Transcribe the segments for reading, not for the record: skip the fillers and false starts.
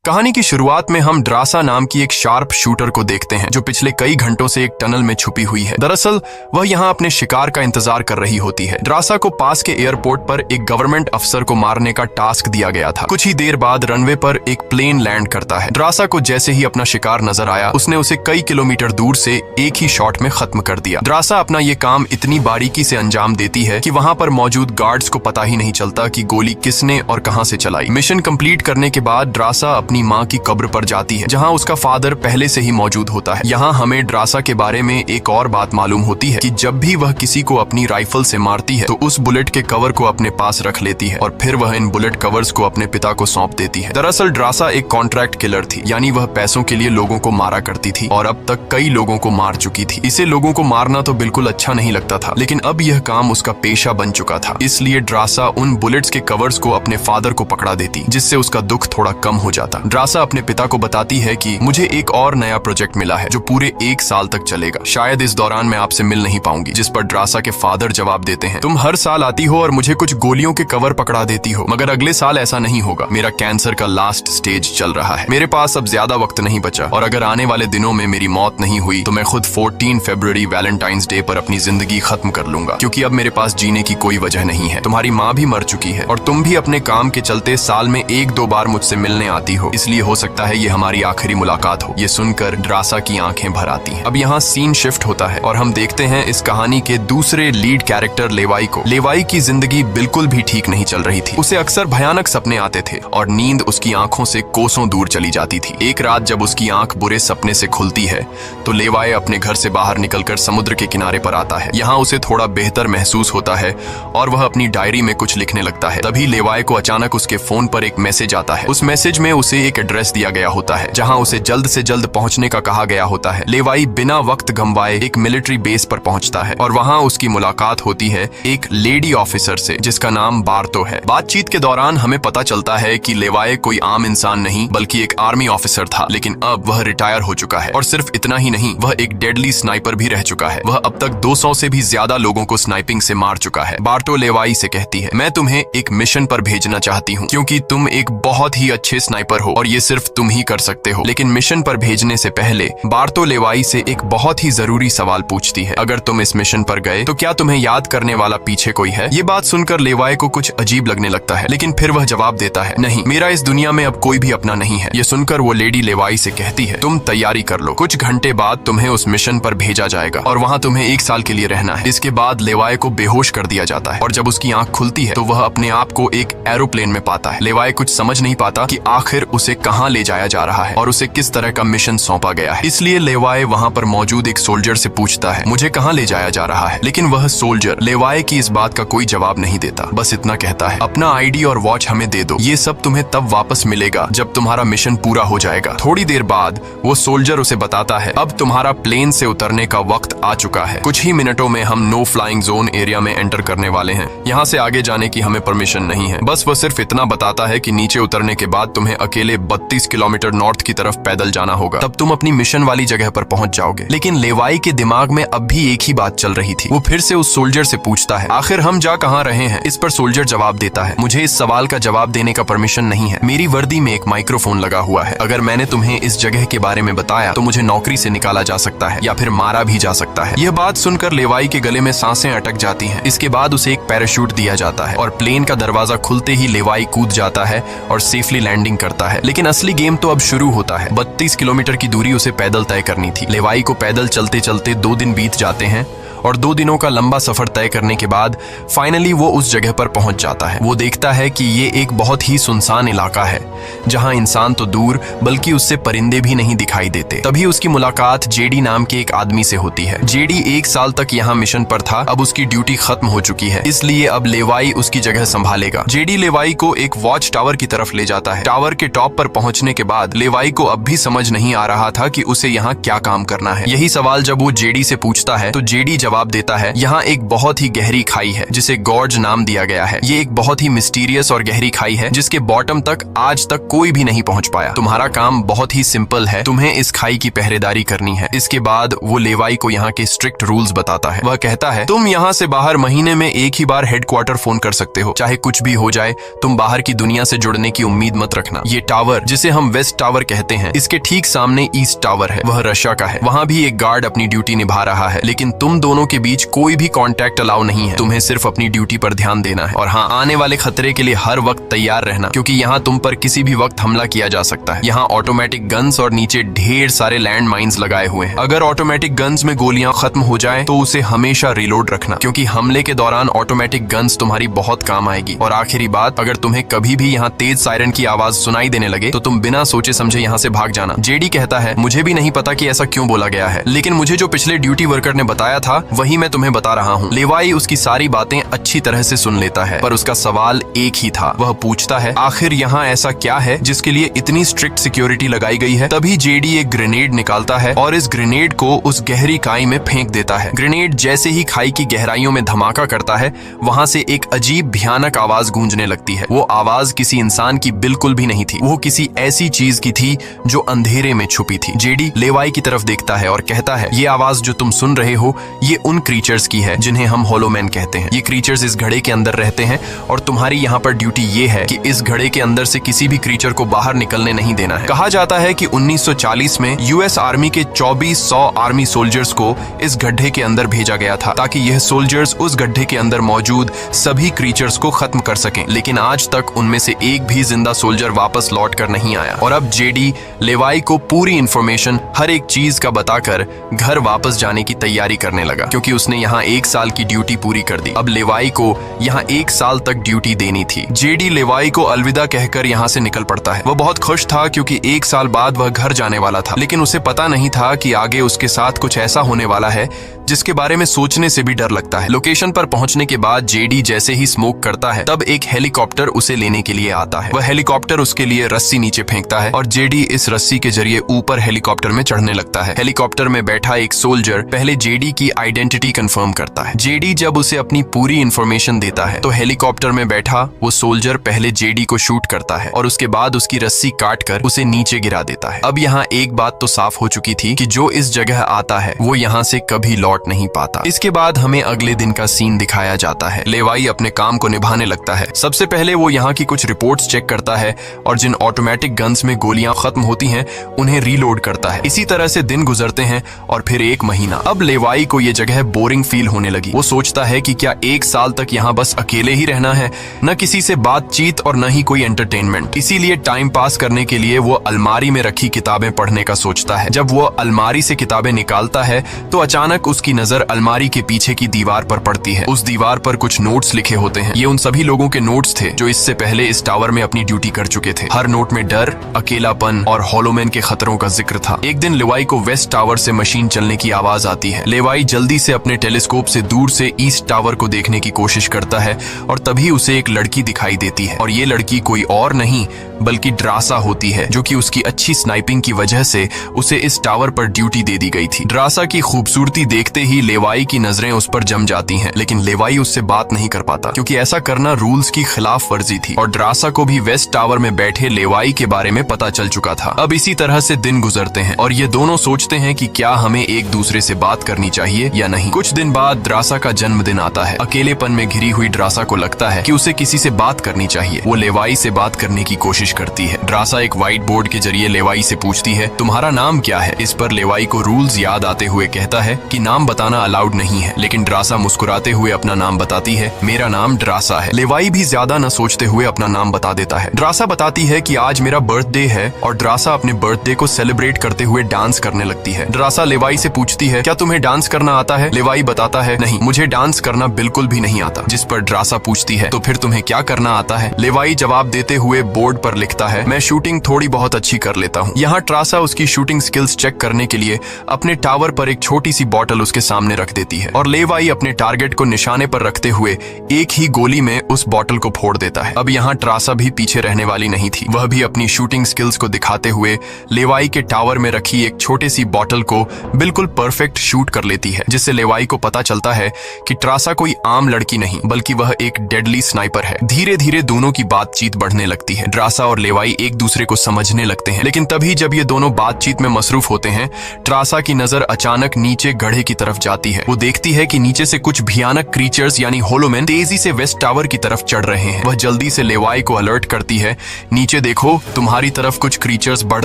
कहानी की शुरुआत में हम ड्रासा नाम की एक शार्प शूटर को देखते हैं जो पिछले कई घंटों से एक टनल में छुपी हुई है। दरअसल वह यहाँ अपने शिकार का इंतजार कर रही होती है। ड्रासा को पास के एयरपोर्ट पर एक गवर्नमेंट अफसर को मारने का टास्क दिया गया था। कुछ ही देर बाद रनवे पर एक प्लेन लैंड करता है। ड्रासा को जैसे ही अपना शिकार नजर आया उसने उसे कई किलोमीटर दूर से एक ही शॉट में खत्म कर दिया। ड्रासा अपना ये काम इतनी बारीकी से अंजाम देती है कि वहाँ पर मौजूद गार्ड्स को पता ही नहीं चलता कि गोली किसने और कहाँ से चलाई। मिशन कंप्लीट करने के बाद ड्रासा अपनी माँ की कब्र पर जाती है जहाँ उसका फादर पहले से ही मौजूद होता है। यहाँ हमें ड्रासा के बारे में एक और बात मालूम होती है कि जब भी वह किसी को अपनी राइफल से मारती है तो उस बुलेट के कवर को अपने पास रख लेती है और फिर वह इन बुलेट कवर्स को अपने पिता को सौंप देती है। दरअसल ड्रासा एक कॉन्ट्रैक्ट किलर थी, यानी वह पैसों के लिए लोगों को मारा करती थी और अब तक कई लोगों को मार चुकी थी। इसे लोगों को मारना तो बिल्कुल अच्छा नहीं लगता था, लेकिन अब यह काम उसका पेशा बन चुका था। इसलिए ड्रासा उन बुलेट्स के कवर्स को अपने फादर को पकड़ा देती, जिससे उसका दुख थोड़ा कम हो जाता। ड्रासा अपने पिता को बताती है कि मुझे एक और नया प्रोजेक्ट मिला है जो पूरे 1 साल तक चलेगा। शायद इस दौरान मैं आपसे मिल नहीं पाऊंगी। जिस पर ड्रासा के फादर जवाब देते हैं, तुम हर साल आती हो और मुझे कुछ गोलियों के कवर पकड़ा देती हो, मगर अगले साल ऐसा नहीं होगा। मेरा कैंसर का लास्ट स्टेज चल रहा है, मेरे पास अब ज्यादा वक्त नहीं बचा और अगर आने वाले दिनों में मेरी मौत नहीं हुई तो मैं खुद 14 फरवरी वैलेंटाइंस डे पर अपनी जिंदगी खत्म कर लूंगा, क्योंकि अब मेरे पास जीने की कोई वजह नहीं है। तुम्हारी माँ भी मर चुकी है और तुम भी अपने काम के चलते साल में 1-2 बार मुझसे मिलने आती हो, इसलिए हो सकता है ये हमारी आखिरी मुलाकात हो। ये सुनकर ड्रासा की आंखें भर आती हैं। अब यहाँ सीन शिफ्ट होता है और हम देखते हैं इस कहानी के दूसरे लीड कैरेक्टर लेवाई को। लेवाई की जिंदगी बिल्कुल भी ठीक नहीं चल रही थी। उसे अक्सर भयानक सपने आते थे और नींद उसकी आंखों से कोसों दूर चली जाती थी। एक रात जब उसकी आंख बुरे सपने से खुलती है तो लेवाई अपने घर से बाहर निकलकर समुद्र के किनारे पर आता है। यहाँ उसे थोड़ा बेहतर महसूस होता है और वह अपनी डायरी में कुछ लिखने लगता है। तभी लेवाई को अचानक उसके फोन पर एक मैसेज आता है। उस मैसेज में उसे एक एड्रेस दिया गया होता है जहाँ उसे जल्द से जल्द पहुंचने का कहा गया होता है। लेवाई बिना वक्त गंवाए एक मिलिट्री बेस पर पहुंचता है और वहां उसकी मुलाकात होती है एक लेडी ऑफिसर से जिसका नाम बार्तो है। बातचीत के दौरान हमें पता चलता है कि लेवाई कोई आम इंसान नहीं बल्कि एक आर्मी ऑफिसर था, लेकिन अब वह रिटायर हो चुका है और सिर्फ इतना ही नहीं, वह एक डेडली स्नाइपर भी रह चुका है। वह अब तक 200 से भी ज्यादा लोगों को स्नाइपिंग से मार चुका है। बार्तो लेवाई से कहती है, मैं तुम्हें एक मिशन पर भेजना चाहती हूँ क्योंकि तुम एक बहुत ही अच्छे स्नाइपर हो और ये सिर्फ तुम ही कर सकते हो। लेकिन मिशन पर भेजने से पहले बार्तो लेवाई से एक बहुत ही जरूरी सवाल पूछती है, अगर तुम इस मिशन पर गए तो क्या तुम्हें याद करने वाला पीछे कोई है? ये बात सुनकर लेवाई को कुछ अजीब लगने लगता है, लेकिन फिर वह जवाब देता है, नहीं, मेरा इस दुनिया में अब कोई भी अपना नहीं है। ये सुनकर वो लेडी लेवाई से कहती है, तुम तैयारी कर लो, कुछ घंटे बाद तुम्हें उस मिशन पर भेजा जाएगा और वहाँ तुम्हें 1 साल के लिए रहना है। इसके बाद लेवाई को बेहोश कर दिया जाता है और जब उसकी आंख खुलती है तो वह अपने आप को एक एरोप्लेन में पाता है। लेवाई कुछ समझ नहीं पाता कि आखिर उसे कहाँ ले जाया जा रहा है और उसे किस तरह का मिशन सौंपा गया है। इसलिए लेवाई वहाँ पर मौजूद एक सोल्जर से पूछता है, मुझे कहाँ ले जाया जा रहा है? लेकिन वह सोल्जर लेवाई की इस बात का कोई जवाब नहीं देता, बस इतना कहता है, अपना आईडी और वॉच हमें दे दो, ये सब तुम्हें तब वापस मिलेगा जब तुम्हारा मिशन पूरा हो जाएगा। थोड़ी देर बाद वो सोल्जर उसे बताता है, अब तुम्हारा प्लेन से उतरने का वक्त आ चुका है। कुछ ही मिनटों में हम नो फ्लाइंग जोन एरिया में एंटर करने वाले हैं। यहाँ से आगे जाने की हमें परमिशन नहीं है। बस वह सिर्फ इतना बताता है कि नीचे उतरने के बाद तुम्हें अकेले 32 किलोमीटर नॉर्थ की तरफ पैदल जाना होगा, तब तुम अपनी मिशन वाली जगह पर पहुंच जाओगे। लेकिन लेवाई के दिमाग में अब भी एक ही बात चल रही थी। वो फिर से उस सोल्जर से पूछता है, आखिर हम जा कहाँ रहे हैं? इस पर सोल्जर जवाब देता है, मुझे इस सवाल का जवाब देने का परमिशन नहीं है। मेरी वर्दी में एक माइक्रोफोन लगा हुआ है। अगर मैंने तुम्हें इस जगह के बारे में बताया तो मुझे नौकरी से निकाला जा सकता है या फिर मारा भी जा सकता है। यह बात सुनकर लेवाई के गले में सांसें अटक जाती हैं। इसके बाद उसे एक पैराशूट दिया जाता है और प्लेन का दरवाजा खुलते ही लेवाई कूद जाता है और सेफली लैंडिंग करता है। लेकिन असली गेम तो अब शुरू होता है। 32 किलोमीटर की दूरी उसे पैदल तय करनी थी। लेवाई को पैदल चलते चलते 2 दिन बीत जाते हैं और 2 दिनों का लंबा सफर तय करने के बाद फाइनली वो उस जगह पर पहुंच जाता है। वो देखता है कि ये एक बहुत ही सुनसान इलाका है जहां इंसान तो दूर बल्कि उससे परिंदे भी नहीं दिखाई देते। तभी उसकी मुलाकात जेडी नाम के एक आदमी से होती है। जेडी 1 साल तक यहाँ मिशन पर था, अब उसकी ड्यूटी खत्म हो चुकी है, इसलिए अब लेवाई उसकी जगह संभालेगा। जेडी लेवाई को एक वॉच टावर की तरफ ले जाता है। टावर के टॉप पर पहुंचने के बाद लेवाई को अब भी समझ नहीं आ रहा था कि उसे यहाँ क्या काम करना है। यही सवाल जब वो जेडी से पूछता है तो जेडी जवाब जवाब देता है, यहाँ एक बहुत ही गहरी खाई है जिसे गॉर्ज नाम दिया गया है। ये एक बहुत ही मिस्टीरियस और गहरी खाई है जिसके बॉटम तक आज तक कोई भी नहीं पहुंच पाया। तुम्हारा काम बहुत ही सिंपल है, तुम्हें इस खाई की पहरेदारी करनी है। इसके बाद वो लेवाई को यहाँ के स्ट्रिक्ट रूल्स बताता है। वह कहता है, तुम यहाँ से बाहर महीने में एक ही बार हेडक्वार्टर फोन कर सकते हो, चाहे कुछ भी हो जाए। तुम बाहर की दुनिया से जुड़ने की उम्मीद मत रखना। ये टावर, जिसे हम वेस्ट टावर कहते हैं, इसके ठीक सामने ईस्ट टावर है, वह रशिया का है। वहाँ भी एक गार्ड अपनी ड्यूटी निभा रहा है, लेकिन तुम दोनों के बीच कोई भी कांटेक्ट अलाउ नहीं है। तुम्हें सिर्फ अपनी ड्यूटी पर ध्यान देना है और हाँ, आने वाले खतरे के लिए हर वक्त तैयार रहना, क्योंकि यहाँ तुम पर किसी भी वक्त हमला किया जा सकता है। यहाँ ऑटोमेटिक गन्स और नीचे ढेर सारे लैंड माइंस लगाए हुए हैं। अगर ऑटोमेटिक गन्स में गोलियां खत्म हो जाए तो उसे हमेशा रिलोड रखना, क्योंकि हमले के दौरान ऑटोमेटिक गन्स तुम्हारी बहुत काम आएगी। और आखिरी बात, अगर तुम्हें कभी भी यहाँ तेज सायरन की आवाज सुनाई देने लगे तो तुम बिना सोचे समझे यहाँ से भाग जाना। जेडी कहता है, मुझे भी नहीं पता कि ऐसा क्यों बोला गया है, लेकिन मुझे जो पिछले ड्यूटी वर्कर ने बताया था वही मैं तुम्हें बता रहा हूँ। लेवाई उसकी सारी बातें अच्छी तरह से सुन लेता है, पर उसका सवाल एक ही था। वह पूछता है, आखिर यहाँ ऐसा क्या है जिसके लिए इतनी स्ट्रिक्ट सिक्योरिटी लगाई गई है? तभी जेडी एक ग्रेनेड निकालता है और इस ग्रेनेड को उस गहरी खाई में फेंक देता है। ग्रेनेड जैसे ही खाई की गहराइयों में धमाका करता है, वहाँ से एक अजीब भयानक आवाज गूंजने लगती है। वो आवाज किसी इंसान की बिल्कुल भी नहीं थी, वो किसी ऐसी चीज की थी जो अंधेरे में छुपी थी। जेडी लेवाई की तरफ देखता है और कहता है, ये आवाज जो तुम सुन रहे हो, ये उन क्रीचर्स की है जिन्हें हम होलोमैन कहते हैं। ये क्रीचर्स इस घड़े के अंदर रहते हैं और तुम्हारी यहाँ पर ड्यूटी ये है कि इस घड़े के अंदर से किसी भी क्रीचर को बाहर निकलने नहीं देना है। कहा जाता है कि 1940 में यूएस आर्मी के 2400 आर्मी सोल्जर्स को इस गड्ढे के अंदर भेजा गया था, ताकि यह सोल्जर्स उस गड्ढे के अंदर मौजूद सभी क्रीचर्स को खत्म कर सकें। लेकिन आज तक उनमें से एक भी जिंदा सोल्जर वापस लौट कर नहीं आया। और अब जेडी लेवाई को पूरी इंफॉर्मेशन, हर एक चीज का बताकर घर वापस जाने की तैयारी करने लगा, क्योंकि उसने यहाँ 1 साल की ड्यूटी पूरी कर दी। अब लेवाई को यहाँ 1 साल तक ड्यूटी देनी थी। जेडी लेवाई को अलविदा कहकर यहाँ से निकल पड़ता है। वह बहुत खुश था क्योंकि 1 साल बाद वह घर जाने वाला था, लेकिन उसे पता नहीं था कि आगे उसके साथ कुछ ऐसा होने वाला है जिसके बारे में सोचने से भी डर लगता है। लोकेशन पर पहुंचने के बाद जेडी जैसे ही स्मोक करता है, तब एक हेलीकॉप्टर उसे लेने के लिए आता है। वह हेलीकॉप्टर उसके लिए रस्सी नीचे फेंकता है और जेडी इस रस्सी के जरिए ऊपर हेलीकॉप्टर में चढ़ने लगता है। हेलीकॉप्टर में बैठा एक सोल्जर पहले जेडी की आइडेंटिटी कंफर्म करता है। जेडी जब उसे अपनी पूरी इंफॉर्मेशन देता है तो हेलीकॉप्टर में बैठा वो सोल्जर पहले जेडी को शूट करता है और उसके बाद उसकी रस्सी काटकर उसे नीचे गिरा देता है। अब यहाँ एक बात तो साफ हो चुकी थी कि जो इस जगह आता है वो यहाँ से कभी लौट नहीं पाता। इसके बाद हमें अगले दिन का सीन दिखाया जाता है। लेवाई अपने काम को निभाने लगता है। सबसे पहले वो यहाँ की कुछ रिपोर्ट्स चेक करता है और जिन ऑटोमेटिक गन्स में गोलियां खत्म होती हैं उन्हें रीलोड करता है। इसी तरह से दिन गुजरते हैं और फिर 1 महीना। अब लेवाई को ये जगह बोरिंग फील होने लगी। वो सोचता है कि क्या 1 साल तक यहाँ बस अकेले ही रहना है, न किसी से बातचीत और न ही कोई एंटरटेनमेंट। इसीलिए टाइम पास करने के लिए वो अलमारी में रखी किताबें पढ़ने का सोचता है। जब वो अलमारी से किताबें निकालता है तो अचानक उसकी नजर अलमारी के पीछे की दीवार पर पड़ती है। उस दीवार पर कुछ नोट्स लिखे होते हैं। ये उन सभी लोगों के नोट्स थे जो इससे पहले इस टावर में अपनी ड्यूटी कर चुके थे। हर नोट में डर, अकेलापन और होलोमैन के खतरों का जिक्र था। एक दिन लेवाई को वेस्ट टावर से मशीन चलने की आवाज आती है। लेवाई जल्दी से अपने टेलीस्कोप से दूर से ईस्ट टावर को देखने की कोशिश करता है और तभी उसे एक लड़की दिखाई देती है। और ये लड़की कोई और नहीं बल्कि ड्रासा होती है, जो कि उसकी अच्छी स्नाइपिंग की वजह से उसे इस टावर पर ड्यूटी दे दी गई थी। ड्रासा की खूबसूरती देखते ही लेवाई की नजरें उस पर जम जाती हैं, लेकिन लेवाई उससे बात नहीं कर पाता क्योंकि ऐसा करना रूल्स की खिलाफ वर्जी थी और ड्रासा को भी वेस्ट टावर में बैठे लेवाई के बारे में पता चल चुका था। अब इसी तरह से दिन गुजरते हैं और ये दोनों सोचते हैं कि क्या हमें एक दूसरे से बात करनी चाहिए या नहीं। कुछ दिन बाद ड्रासा का जन्मदिन आता है। अकेलेपन में घिरी हुई ड्रासा को लगता है कि उसे किसी से बात करनी चाहिए। वो लेवाई से बात करने की कोशिश करती है। ड्रासा एक व्हाइट बोर्ड के जरिए लेवाई से पूछती है, तुम्हारा नाम क्या है? इस पर लेवाई को रूल्स याद आते हुए कहता है कि नाम बताना अलाउड नहीं है, लेकिन ड्रासा मुस्कुराते हुए अपना नाम बताती है, मेरा नाम ड्रासा है। लेवाई भी ज्यादा न सोचते हुए अपना नाम बता देता है। ड्रासा बताती है कि आज मेरा बर्थडे है और ड्रासा अपने बर्थडे को सेलिब्रेट करते हुए डांस करने लगती है। ड्रासा लेवाई से पूछती है, क्या तुम्हें डांस करना आता है? लेवाई बताता है, नहीं, मुझे डांस करना बिल्कुल भी नहीं आता। जिस पर ड्रासा पूछती है, तो फिर तुम्हें क्या करना आता है? लेवाई जवाब देते हुए बोर्ड पर पर लिखता है, मैं शूटिंग थोड़ी बहुत अच्छी कर लेता हूँ। यहाँ ट्रासा उसकी शूटिंग स्किल्स चेक करने के लिए अपने टावर पर एक छोटी सी बॉटल उसके सामने रख देती है और लेवाई अपने टारगेट को निशाने पर रखते हुए एक ही गोली में उस बॉटल को फोड़ देता है। अब यहाँ ट्रासा भी पीछे रहने वाली नहीं थी। वह भी अपनी शूटिंग स्किल्स को दिखाते हुए लेवाई के टावर में रखी एक छोटी सी बॉटल को बिल्कुल परफेक्ट शूट कर लेती है, जिससे लेवाई को पता चलता है कि ट्रासा कोई आम लड़की नहीं बल्कि वह एक डेडली स्नाइपर है। धीरे धीरे दोनों की बातचीत बढ़ने लगती है। ट्रासा और लेवाई एक दूसरे को समझने लगते हैं, लेकिन तभी जब ये दोनों बातचीत में मसरूफ होते हैं, ट्रासा की नजर अचानक नीचे गड्ढे की तरफ जाती है। वो देखती है कि नीचे से कुछ भयानक क्रीचर्स यानी होलोमैन तेजी से वेस्ट टावर की तरफ चढ़ रहे हैं। वह जल्दी से लेवाई को अलर्ट करती है, नीचे देखो, तुम्हारी तरफ कुछ क्रीचर्स बढ़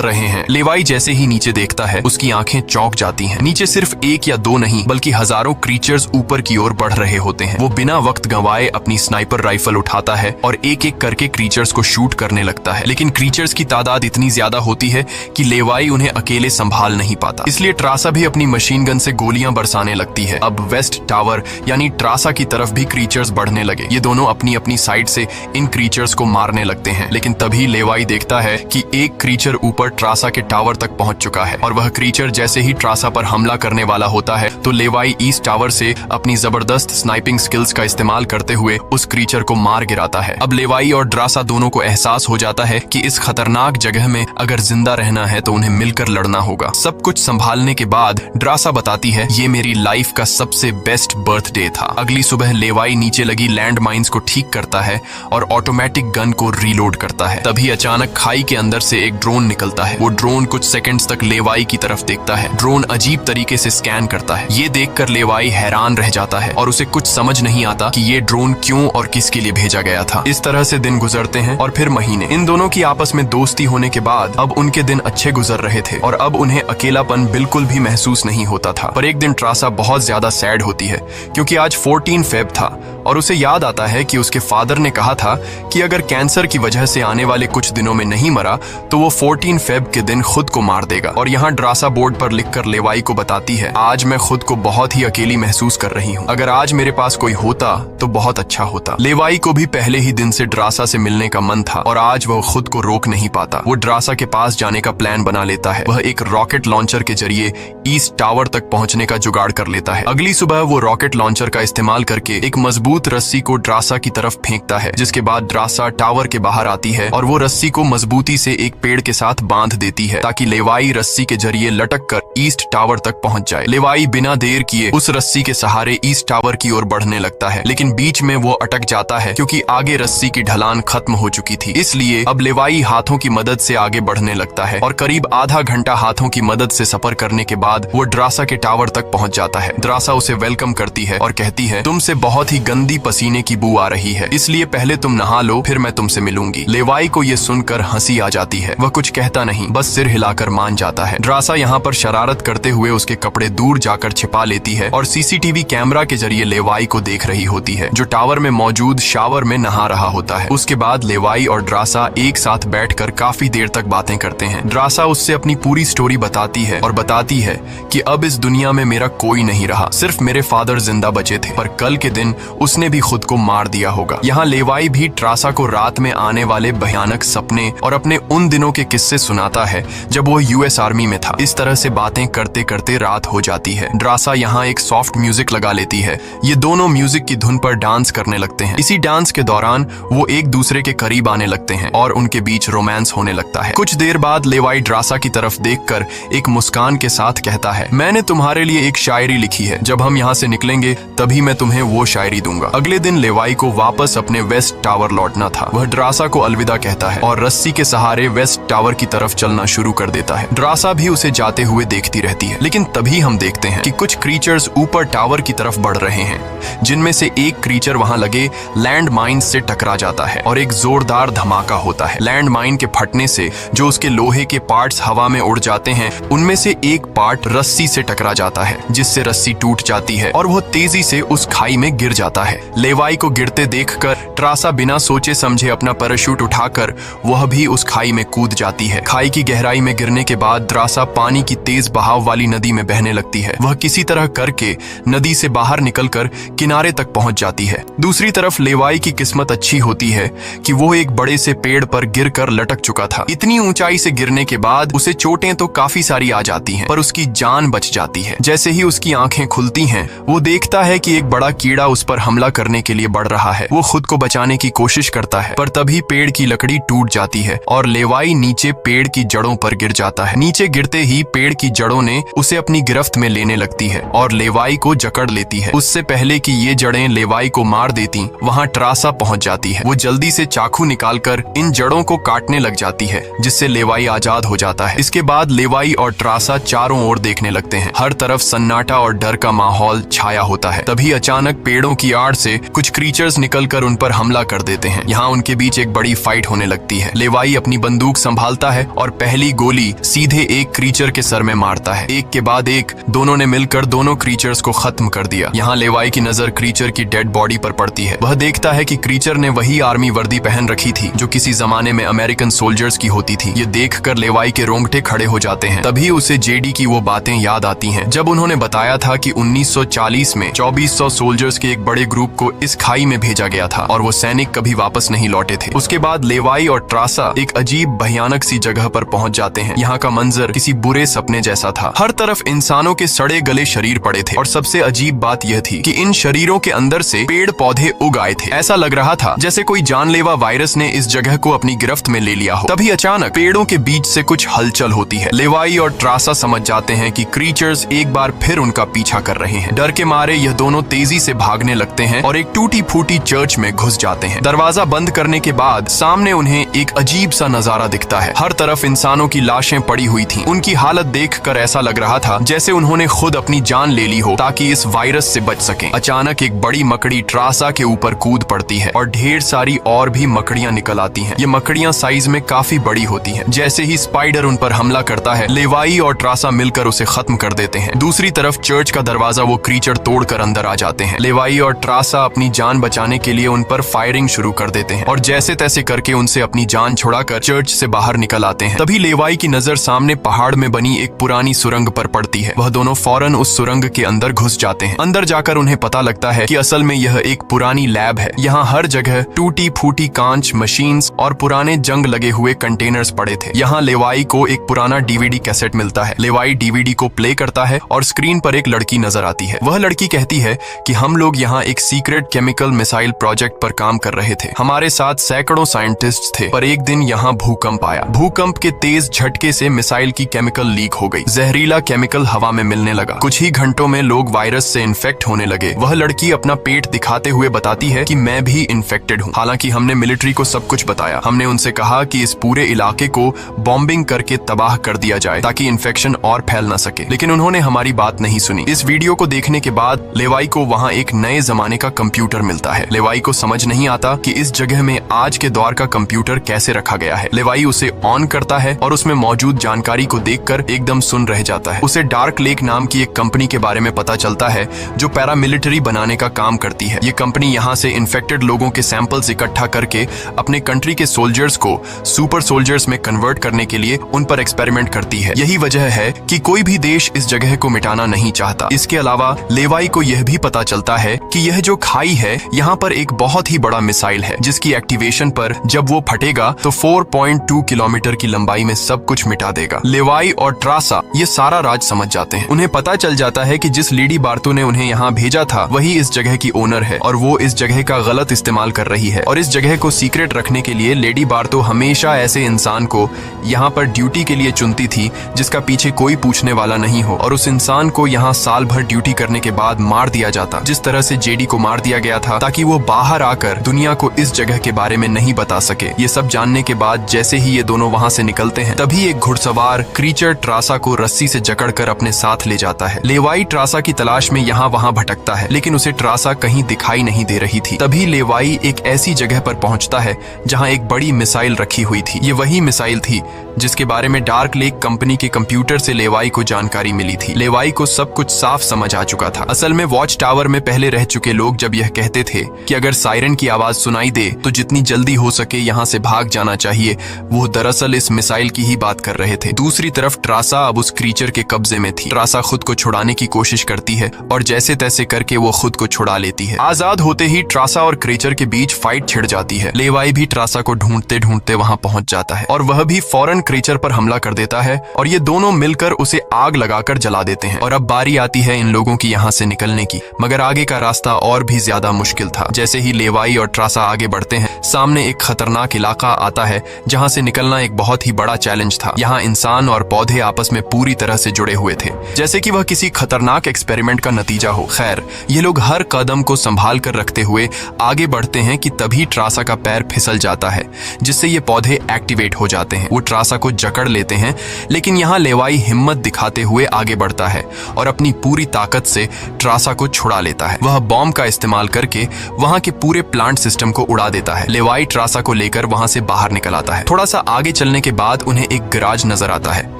रहे हैं। लेवाई जैसे ही नीचे देखता है, उसकी आंखें चौंक जाती हैं। नीचे सिर्फ एक या दो नहीं बल्कि हजारों क्रीचर्स ऊपर की ओर बढ़ रहे होते हैं। वो बिना वक्त गंवाए अपनी स्नाइपर राइफल उठाता है और एक एक करके क्रीचर्स को शूट करने लगता है, लेकिन क्रीचर्स की तादाद इतनी ज्यादा होती है कि लेवाई उन्हें अकेले संभाल नहीं पाता। इसलिए ट्रासा भी अपनी मशीन गन से गोलियां बरसाने लगती है। अब वेस्ट टावर यानी ट्रासा की तरफ भी क्रीचर्स बढ़ने लगे। ये दोनों अपनी अपनी साइड से इन क्रीचर्स को मारने लगते हैं, लेकिन तभी लेवाई देखता है कि एक क्रीचर ऊपर ट्रासा के टावर तक पहुंच चुका है और वह क्रीचर जैसे ही ट्रासा पर हमला करने वाला होता है तो लेवाई ईस्ट टावर से अपनी जबरदस्त स्नाइपिंग स्किल्स का इस्तेमाल करते हुए उस क्रीचर को मार गिराता है। अब लेवाई और ट्रासा दोनों को एहसास हो जाता है कि इस खतरनाक जगह में अगर जिंदा रहना है तो उन्हें मिलकर लड़ना होगा। सब कुछ संभालने के बाद ड्रासा बताती है, ये मेरी लाइफ का सबसे बेस्ट बर्थडे था। अगली सुबह लेवाई नीचे लगी लैंड माइंस को ठीक करता है और ऑटोमेटिक गन को रीलोड करता है। तभी अचानक खाई के अंदर से एक ड्रोन निकलता है। वो ड्रोन कुछ सेकंड्स तक लेवाई की तरफ देखता है। ड्रोन अजीब तरीके से स्कैन करता है। ये देखकर लेवाई हैरान रह जाता है और उसे कुछ समझ नहीं आता कि ये ड्रोन क्यों और किसके लिए भेजा गया था। इस तरह से दिन गुजरते हैं और फिर महीने। इन दोनों की आपस में दोस्ती होने के बाद अब उनके दिन अच्छे गुजर रहे थे और अब उन्हें अकेलापन बिल्कुल भी महसूस नहीं होता था। पर एक दिन ट्रासा बहुत ज्यादा सैड होती है क्योंकि आज 14 फेब था और उसे याद आता है कि उसके फादर ने कहा था कि अगर कैंसर की वजह से आने वाले कुछ दिनों में नहीं मरा तो वो 14 फेब के दिन खुद को मार देगा। और यहाँ ड्रासा बोर्ड पर लिखकर लेवाई को बताती है, आज मैं खुद को बहुत ही अकेली महसूस कर रही हूँ। अगर आज मेरे पास कोई होता तो बहुत अच्छा होता। लेवाई को भी पहले ही दिन से ड्रासा से मिलने का मन था और आज वह खुद को रोक नहीं पाता। वो ड्रासा के पास जाने का प्लान बना लेता है। वह एक रॉकेट लॉन्चर के जरिए ईस्ट टावर तक पहुंचने का जुगाड़ कर लेता है। अगली सुबह वो रॉकेट लॉन्चर का इस्तेमाल करके एक मजबूत रस्सी को ड्रासा की तरफ फेंकता है, जिसके बाद ड्रासा टावर के बाहर आती है और वो रस्सी को मजबूती से एक पेड़ के साथ बांध देती है ताकि लेवाई रस्सी के जरिए लटक कर ईस्ट टावर तक पहुंच जाए। लेवाई बिना देर किए उस रस्सी के सहारे ईस्ट टावर की ओर बढ़ने लगता है, लेकिन बीच में वो अटक जाता है क्योंकि आगे रस्सी की ढलान खत्म हो चुकी थी। इसलिए अब लेवाई हाथों की मदद से आगे बढ़ने लगता है और करीब आधा घंटा हाथों की मदद से सफर करने के बाद वो ड्रासा के टावर तक पहुंच जाता है। ड्रासा उसे वेलकम करती है और कहती है, तुमसे बहुत ही गंदी पसीने की बू आ रही है, इसलिए पहले तुम नहा लो, फिर मैं तुमसे मिलूंगी। लेवाई को ये सुनकर हंसी आ जाती है। वह कुछ कहता नहीं, बस सिर हिलाकर मान जाता है। ड्रासा यहाँ पर शरारत करते हुए उसके कपड़े दूर जाकर छिपा लेती है और सीसीटीवी कैमरा के जरिए लेवाई को देख रही होती है, जो टावर में मौजूद शावर में नहा रहा होता है। उसके बाद लेवाई और ड्रासा एक साथ बैठकर काफी देर तक बातें करते हैं। ड्रासा उससे अपनी पूरी स्टोरी बताती है और बताती है कि अब इस दुनिया में मेरा कोई नहीं रहा, सिर्फ मेरे फादर जिंदा बचे थे, पर कल के दिन उसने भी खुद को मार दिया होगा। यहाँ लेवाई भी ट्रासा को रात में आने वाले भयानक सपने और अपने उन दिनों के किस्से सुनाता है जब वो यूएस आर्मी में था। इस तरह से बातें करते करते रात हो जाती है। ड्रासा यहाँ एक सॉफ्ट म्यूजिक लगा लेती है। ये दोनों म्यूजिक की धुन पर डांस करने लगते हैं। इसी डांस के दौरान वो एक दूसरे के करीब आने लगते हैं और उनके बीच रोमांस होने लगता है। कुछ देर बाद लेवाई ड्रासा की तरफ देखकर एक मुस्कान के साथ कहता है, मैंने तुम्हारे लिए एक शायरी लिखी है, जब हम यहाँ से निकलेंगे तभी मैं तुम्हें वो शायरी दूंगा। अगले दिन लेवाई को वापस अपने वेस्ट टावर लौटना था। वह ड्रासा को अलविदा कहता है और रस्सी के सहारे वेस्ट टावर की तरफ चलना शुरू कर देता है। ड्रासा भी उसे जाते हुए देखती रहती है, लेकिन तभी हम देखते हैं कि कुछ क्रीचर्स ऊपर टावर की तरफ बढ़ रहे हैं, जिनमें से एक क्रीचर वहां लगे लैंड माइन से टकरा जाता है और एक जोरदार धमाका होता है। लैंड माइन के फटने से जो उसके लोहे के पार्ट्स हवा में उड़ जाते हैं, उनमें से एक पार्ट रस्सी से टकरा जाता है, जिससे रस्सी टूट जाती है और वो तेजी से उस खाई में गिर जाता है। लेवाई को गिरते देखकर ट्रासा बिना सोचे समझे अपना पैराशूट उठाकर वह भी उस खाई में कूद जाती है। खाई की गहराई में गिरने के बाद ट्रासा पानी की तेज बहाव वाली नदी में बहने लगती है। वह किसी तरह करके नदी से बाहर निकलकर किनारे तक पहुंच जाती है। दूसरी तरफ लेवाई की किस्मत अच्छी होती है कि वो एक बड़े से पेड़ पेड़ पर गिरकर लटक चुका था। इतनी ऊंचाई से गिरने के बाद उसे चोटें तो काफी सारी आ जाती हैं, पर उसकी जान बच जाती है। जैसे ही उसकी आंखें खुलती हैं, वो देखता है कि एक बड़ा कीड़ा उस पर हमला करने के लिए बढ़ रहा है। वो खुद को बचाने की कोशिश करता है, पर तभी पेड़ की लकड़ी टूट जाती है और लेवाई नीचे पेड़ की जड़ों पर गिर जाता है। नीचे गिरते ही पेड़ की जड़ों ने उसे अपनी गिरफ्त में लेने लगती है और लेवाई को जकड़ लेती है। उससे पहले कि ये जड़ें लेवाई को मार देती, वहाँ ट्रासा पहुंच जाती है। वो जल्दी से चाकू निकालकर इन जड़ों को काटने लग जाती है, जिससे लेवाई आजाद हो जाता है। इसके बाद लेवाई और ट्रासा चारों ओर देखने लगते हैं। हर तरफ सन्नाटा और डर का माहौल छाया होता है। तभी अचानक पेड़ों की आड़ से कुछ क्रीचर्स निकलकर उन पर हमला कर देते हैं। यहाँ उनके बीच एक बड़ी फाइट होने लगती है। लेवाई अपनी बंदूक संभालता है और पहली गोली सीधे एक क्रीचर के सर में मारता है। एक के बाद एक दोनों ने मिलकर दोनों क्रीचर्स को खत्म कर दिया। यहाँ लेवाई की नजर क्रीचर की डेड बॉडी पर पड़ती है। वह देखता है कि क्रीचर ने वही आर्मी वर्दी पहन रखी थी जो किसी जमाने में अमेरिकन सोल्जर्स की होती थी। ये देखकर लेवाई के रोंगटे खड़े हो जाते हैं। तभी उसे जेडी की वो बातें याद आती हैं जब उन्होंने बताया था कि 1940 में 2400 सोल्जर्स के एक बड़े ग्रुप को इस खाई में भेजा गया था और वो सैनिक कभी वापस नहीं लौटे थे। उसके बाद लेवाई और ट्रासा एक अजीब भयानक सी जगह पर पहुंच जाते हैं। यहाँ का मंजर किसी बुरे सपने जैसा था। हर तरफ इंसानों के सड़े गले शरीर पड़े थे और सबसे अजीब बात यह थी कि इन शरीरों के अंदर से पेड़ पौधे उग आए थे। ऐसा लग रहा था जैसे कोई जानलेवा वायरस ने इस जगह को अपनी गिरफ्त में ले लिया हो। तभी अचानक पेड़ों के बीच से कुछ हलचल होती है। लेवाई और ट्रासा समझ जाते हैं कि क्रीचर्स एक बार फिर उनका पीछा कर रहे हैं। डर के मारे यह दोनों तेजी से भागने लगते हैं और एक टूटी फूटी चर्च में घुस जाते हैं। दरवाजा बंद करने के बाद सामने उन्हें एक अजीब सा नजारा दिखता है। हर तरफ इंसानों की लाशें पड़ी हुई थीं। उनकी हालत देखकर ऐसा लग रहा था जैसे उन्होंने खुद अपनी जान ले ली हो ताकि इस वायरस से बच सकें। अचानक एक बड़ी मकड़ी ट्रासा के ऊपर कूद पड़ती है और ढेर सारी और भी मकड़ियां निकल आती हैं। ये मकड़ियां साइज में काफी बड़ी होती हैं। जैसे ही स्पाइडर उन पर हमला करता है, लेवाई और ट्रासा मिलकर उसे खत्म कर देते हैं। दूसरी तरफ चर्च का दरवाजा वो क्रीचर तोड़कर अंदर आ जाते हैं। लेवाई और ट्रासा अपनी जान बचाने के लिए उन पर फायरिंग शुरू कर देते हैं और जैसे तैसे करके उनसे अपनी जान छुड़ाकर चर्च से बाहर निकल आते हैं। तभी लेवाई की नजर सामने पहाड़ में बनी एक पुरानी सुरंग पर पड़ती है। वह दोनों फौरन उस सुरंग के अंदर घुस जाते हैं। अंदर जाकर उन्हें पता लगता है कि असल में यह एक पुरानी लैब है। यहाँ हर जगह टूटी फूटी कांच, मशीन्स और पुराने जंग लगे हुए कंटेनर्स पड़े थे। यहाँ लेवाई को एक पुराना डीवीडी कैसेट मिलता है। लेवाई डीवीडी को प्ले करता है और स्क्रीन पर एक लड़की नजर आती है। वह लड़की कहती है कि हम लोग यहाँ एक सीक्रेट केमिकल मिसाइल प्रोजेक्ट पर काम कर रहे थे। हमारे साथ सैकड़ों साइंटिस्ट थे, पर एक दिन यहाँ भूकंप आया। भूकंप के तेज झटके से मिसाइल की केमिकल लीक हो गई। जहरीला केमिकल हवा में मिलने लगा। कुछ ही घंटों में लोग वायरस से इन्फेक्ट होने लगे। वह लड़की अपना पेट दिखाते हुए बताती है कि मैं भी इन्फेक्टेड हूँ। हालांकि हमने मिलिट्री को सब कुछ बताया। हमने उनसे कहा कि इस पूरे इलाके को बॉम्बिंग करके तबाह कर दिया जाए ताकि इन्फेक्शन और फैल न सके, लेकिन उन्होंने हमारी बात नहीं सुनी। इस वीडियो को देखने के बाद लेवाई को वहाँ एक नए जमाने का कंप्यूटर मिलता है। लेवाई को समझ नहीं आता कि इस जगह में आज के दौर का कंप्यूटर कैसे रखा गया है। लेवाई उसे ऑन करता है और उसमें मौजूद जानकारी को देखकर एकदम सुन रह जाता है। उसे डार्क लेक नाम की एक कंपनी के बारे में पता चलता है जो पैरामिलिट्री बनाने का काम करती है। ये कंपनी यहाँ से इन्फेक्टेड लोगों के सैंपल्स इकट्ठा करके अपने कंट्री के सोल्जर्स को सुपर सोल्जर्स में कन्वर्ट करने के लिए उन पर एक्सपेरिमेंट करती है। यही वजह है कि कोई भी देश इस जगह को मिटाना नहीं चाहता। इसके अलावा लेवाई को यह भी पता चलता है कि यह जो खाई है, यहाँ पर एक बहुत ही बड़ा मिसाइल है जिसकी एक्टिवेशन पर जब वो फटेगा तो 4.2 किलोमीटर की लंबाई में सब कुछ मिटा देगा। लेवाई और ट्रासा ये सारा राज समझ जाते हैं। उन्हें पता चल जाता है कि जिस लेडी बार्तो ने उन्हें यहाँ भेजा था वही इस जगह की ओनर है और वो इस जगह का गलत इस्तेमाल कर रही है। और इस जगह को सीक्रेट रखने के लिए लेडी बार्तो हमेशा ऐसे इंसान को यहाँ पर ड्यूटी के लिए चुनती थी जिसका पीछे कोई पूछने वाला नहीं हो, और उस इंसान को यहाँ साल भर ड्यूटी करने के बाद मार दिया जाता, जिस तरह से जेडी को मार दिया गया था ताकि वो बाहर आकर दुनिया को इस जगह के बारे में नहीं बता सके। ये सब जानने के बाद जैसे ही ये दोनों वहाँ से निकलते हैं, तभी एक घुड़सवार क्रीचर ट्रासा को रस्सी से जकड़कर अपने साथ ले जाता है। लेवाई ट्रासा की तलाश में यहाँ वहाँ भटकता है, लेकिन उसे ट्रासा कहीं दिखाई नहीं दे रही थी। तभी लेवाई एक ऐसी जगह पर पहुँचता है जहाँ एक बड़ी मिसाइल रखी हुई थी। ये वही मिसाइल थी जिसके बारे में डार्क लेक कंपनी के कंप्यूटर से लेवाई को जानकारी मिली थी। लेवाई को सब कुछ साफ समझ आ चुका था। असल में वॉच टावर में पहले रह चुके लोग जब यह कहते थे कि अगर सायरन की आवाज सुनाई दे तो जितनी जल्दी हो सके यहाँ से भाग जाना चाहिए, वो दरअसल इस मिसाइल की ही बात कर रहे थे। दूसरी तरफ ट्रासा अब उस क्रीचर के कब्जे में थी। ट्रासा खुद को छुड़ाने की कोशिश करती है और जैसे तैसे करके वो खुद को छुड़ा लेती है। आजाद होते ही ट्रासा और क्रीचर के बीच फाइट छिड़ जाती है। लेवाई भी ट्रासा को ढूंढते ढूंढते वहां पहुंच जाता है और वह भी फौरन क्रीचर पर हमला कर देता है और ये दोनों मिलकर उसे आग लगाकर जला देते हैं। और अब बारी आती है इन लोगों की यहाँ से निकलने की, मगर आगे का रास्ता और भी ज्यादा मुश्किल था। जैसे ही लेवाई और ट्रासा आगे बढ़ते हैं, सामने एक खतरनाक इलाका आता है जहाँ से निकलना एक बहुत ही बड़ा चैलेंज था। यहाँ इंसान और पौधे आपस में पूरी तरह से जुड़े हुए थे, जैसे कि वह किसी खतरनाक एक्सपेरिमेंट का नतीजा हो। खैर, ये लोग हर कदम को संभाल कर रखते हुए आगे बढ़ते हैं कि तभी ट्रासा का पैर फिसल जाता है, जिससे ये पौधे एक्टिवेट हो जाते हैं। वो ट्रासा को जकड़ लेते हैं, लेकिन यहाँ लेवाई हिम्मत दिखाते हुए आगे बढ़ता है और अपनी पूरी ताकत से ट्रासा को छुड़ा लेता है। वह बॉम्ब का इस्तेमाल करके वहां के पूरे प्लांट सिस्टम को उड़ा देता है। लेवाई ट्रासा को लेकर वहां से बाहर निकल आता है। थोड़ा सा आगे चलने के बाद उन्हें एक गैराज नजर आता है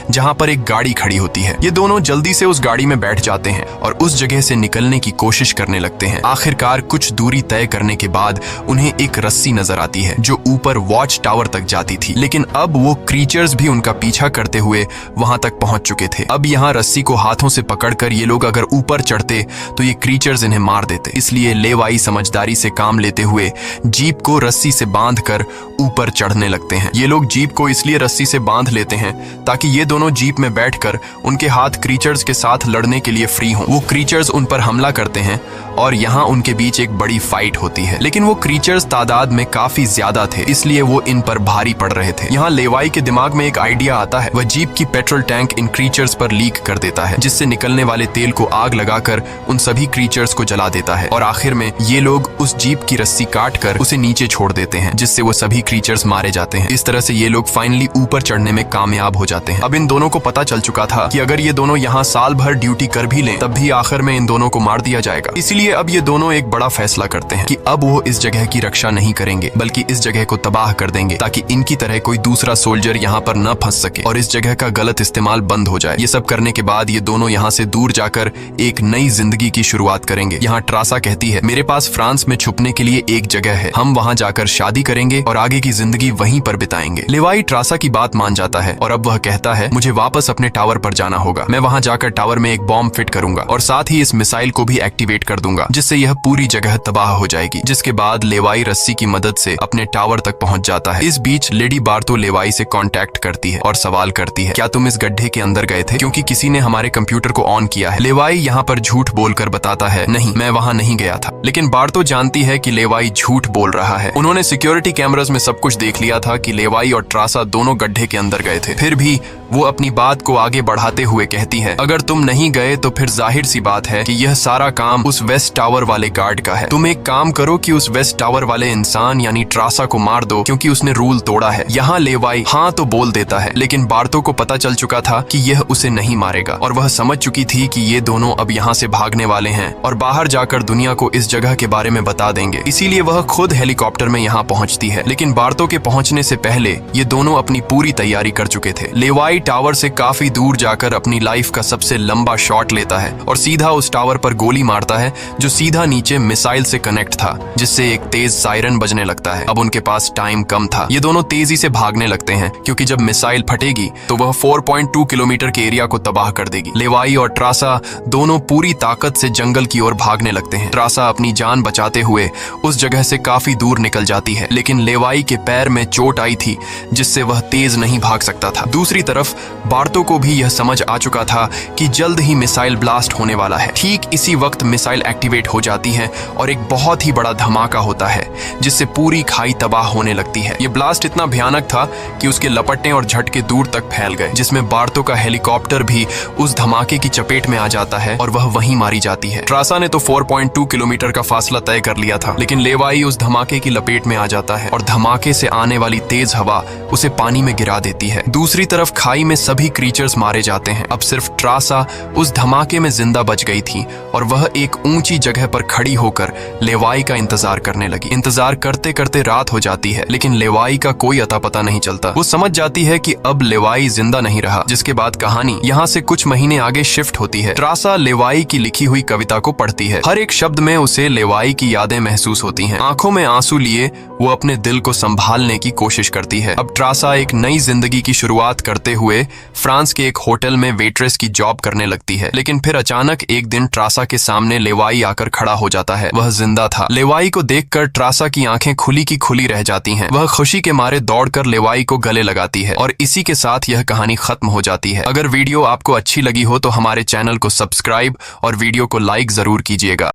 जहां पर एक गाड़ी खड़ी होती है। ये दोनों जल्दी से उस गाड़ी में बैठ जाते हैं और उस जगह से निकलने की कोशिश करने लगते हैं। आखिरकार कुछ दूरी तय करने के बाद उन्हें एक रस्सी नजर आती है जो ऊपर वॉच टावर तक जाती थी, लेकिन अब वो क्रीचर्स भी उनका पीछा करते हुए वहां तक पहुंच चुके थे। अब यहाँ रस्सी को हाथों से पकड़कर ये लोग अगर ऊपर चढ़ते तो ये क्रीचर्स इन्हें मार देते। इसलिए लेवाई समझदारी से काम लेते हुए जीप को रस्सी से बांधकर ऊपर चढ़ने लगते हैं। ये लोग जीप को इसलिए रस्सी से बांध लेते हैं ताकि ये दोनों जीप में बैठकर उनके हाथ क्रीचर्स के साथ लड़ने के लिए फ्री हों। वो क्रीचर्स उन पर हमला करते हैं और यहाँ उनके बीच एक बड़ी फाइट होती है, लेकिन वो क्रीचर्स तादाद में काफी ज्यादा थे, इसलिए वो इन पर भारी पड़ रहे थे। यहाँ लेवाई के दिमाग में एक आइडिया आता है। वह जीप की पेट्रोल टैंक इन क्रीचर्स पर लीक कर देता है, जिससे निकलने वाले तेल को आग लगाकर उन सभी क्रीचर्स को जला देता है और आखिर में ये लोग उस जीप की रस्सी काटकर उसे नीचे छोड़ देते हैं, जिससे वो सभी क्रीचर्स मारे जाते हैं। इस तरह से ये लोग फाइनली ऊपर चढ़ने में कामयाब हो जाते हैं। अब इन दोनों को पता चल चुका था कि अगर ये दोनों यहाँ साल भर ड्यूटी कर भी लें तब भी आखिर में इन दोनों को मार दिया जाएगा। इसीलिए अब ये दोनों एक बड़ा फैसला करते हैं कि अब वो इस जगह की रक्षा नहीं करेंगे बल्कि इस जगह को तबाह कर देंगे, ताकि इनकी तरह कोई दूसरा सोल्जर यहाँ पर न फंस सके और इस जगह का गलत इस्तेमाल बंद हो जाए। ये सब करने के बाद ये दोनों यहाँ से दूर जाकर एक नई जिंदगी की शुरुआत करेंगे। यहाँ ट्रासा कहती है, मेरे पास फ्रांस में छुपने के लिए एक जगह है, हम वहाँ जाकर शादी करेंगे और आगे की जिंदगी वहीं पर बिताएंगे। लेवाई ट्रासा की बात मान जाता है और अब वह कहता है, मुझे वापस अपने टावर पर जाना होगा। मैं वहाँ जाकर टावर में एक बॉम्ब फिट करूंगा और साथ ही इस मिसाइल को भी एक्टिवेट कर दूंगा, जिससे यह पूरी जगह तबाह हो जाएगी। जिसके बाद लेवाई रस्सी की मदद से अपने टावर तक पहुंच जाता है। इस बीच लेडी बार्तो लेवाई से कांटेक्ट करती है और सवाल करती है, क्या तुम इस गड्ढे के अंदर गए थे, क्योंकि किसी ने हमारे कंप्यूटर को ऑन किया है। लेवाई यहाँ पर झूठ बोलकर बताता है, नहीं, मैं वहाँ नहीं गया था। लेकिन बार्तो जानती है कि लेवाई झूठ बोल रहा है। उन्होंने सिक्योरिटी कैमरास में सब कुछ देख लिया था कि लेवाई और ट्रासा दोनों गड्ढे के अंदर गए थे। फिर भी वो अपनी बात को आगे बढ़ाते हुए कहती है, अगर तुम नहीं गए तो फिर जाहिर सी बात है कि यह सारा काम उस वेस्ट टावर वाले गार्ड का है। तुम एक काम करो कि उस वेस्ट टावर वाले इंसान यानी ट्रासा को मार दो, क्योंकि उसने रूल तोड़ा है। यहाँ लेवाई हाँ तो बोल देता है, लेकिन बार्तो को पता चल चुका था कि यह उसे नहीं मारेगा और वह समझ चुकी थी कि ये दोनों अब यहाँ से भागने वाले हैं और बाहर जाकर दुनिया को इस जगह के बारे में बता देंगे। इसीलिए वह खुद हेलीकॉप्टर में यहाँ पहुँचती है, लेकिन बार्तो के पहुँचने से पहले ये दोनों अपनी पूरी तैयारी कर चुके थे। लेवाई टावर से काफी दूर जाकर अपनी लाइफ का सबसे लंबा शॉट लेता है और सीधा उस टावर पर गोली मारता है जो सीधा नीचे मिसाइल से कनेक्ट था, जिससे एक तेज सायरन बजने लगता है। अब उनके पास टाइम कम था। ये दोनों तेजी से भागने लगते हैं क्योंकि जब मिसाइल फटेगी तो वह 4.2 किलोमीटर के एरिया को तबाह कर देगी। लेवाई और ट्रासा दोनों पूरी ताकत से जंगल की ओर भागने लगते हैं। ट्रासा अपनी जान बचाते हुए उस जगह से काफी दूर निकल जाती है, लेकिन लेवाई के पैर में चोट आई थी जिससे वह तेज नहीं भाग सकता था। दूसरी तरफ बार्तो को भी यह समझ आ चुका था कि जल्द ही मिसाइल ब्लास्ट होने वाला है। ठीक इसी वक्त मिसाइल एक्टिवेट हो जाती है और एक बहुत ही बड़ा धमाका होता है जिससे पूरी खाई तबाह होने लगती है। यह ब्लास्ट इतना भयानक था कि उसके लपटने और झटके दूर तक फैल गए, जिसमें बार्तो का हेलीकॉप्टर भी उस धमाके की चपेट में आ जाता है और वह वहीं मारी जाती है। ट्रासा ने तो 4.2 किलोमीटर का फासला तय कर लिया था, लेकिन लेवाई उस धमाके की लपेट में आ जाता है और धमाके से आने वाली तेज हवा उसे पानी में गिरा देती है। दूसरी तरफ खाई में सभी क्रीचर्स मारे जाते हैं। अब सिर्फ ट्रासा उस धमाके में जिंदा बच गई थी और वह एक ऊंची जगह पर खड़ी होकर लेवाई का इंतजार करने लगी। इंतजार करते करते रात हो जाती है, लेकिन लेवाई का कोई अता पता नहीं चलता। वो समझ जाती है कि अब लेवाई जिंदा नहीं रहा, जिसके बाद कहानी यहाँ से कुछ महीने आगे शिफ्ट होती है। ट्रासा लेवाई की लिखी हुई कविता को पढ़ती है। हर एक शब्द में उसे लेवाई की यादें महसूस होती हैं। आंखों में आंसू लिए वो अपने दिल को संभालने की कोशिश करती है। अब ट्रासा एक नई जिंदगी की शुरुआत करते हुए हुए फ्रांस के एक होटल में वेट्रेस की जॉब करने लगती है। लेकिन फिर अचानक एक दिन ट्रासा के सामने लेवाई आकर खड़ा हो जाता है। वह जिंदा था। लेवाई को देखकर ट्रासा की आंखें खुली की खुली रह जाती हैं। वह खुशी के मारे दौड़कर लेवाई को गले लगाती है और इसी के साथ यह कहानी खत्म हो जाती है। अगर वीडियो आपको अच्छी लगी हो तो हमारे चैनल को सब्सक्राइब और वीडियो को लाइक जरूर कीजिएगा।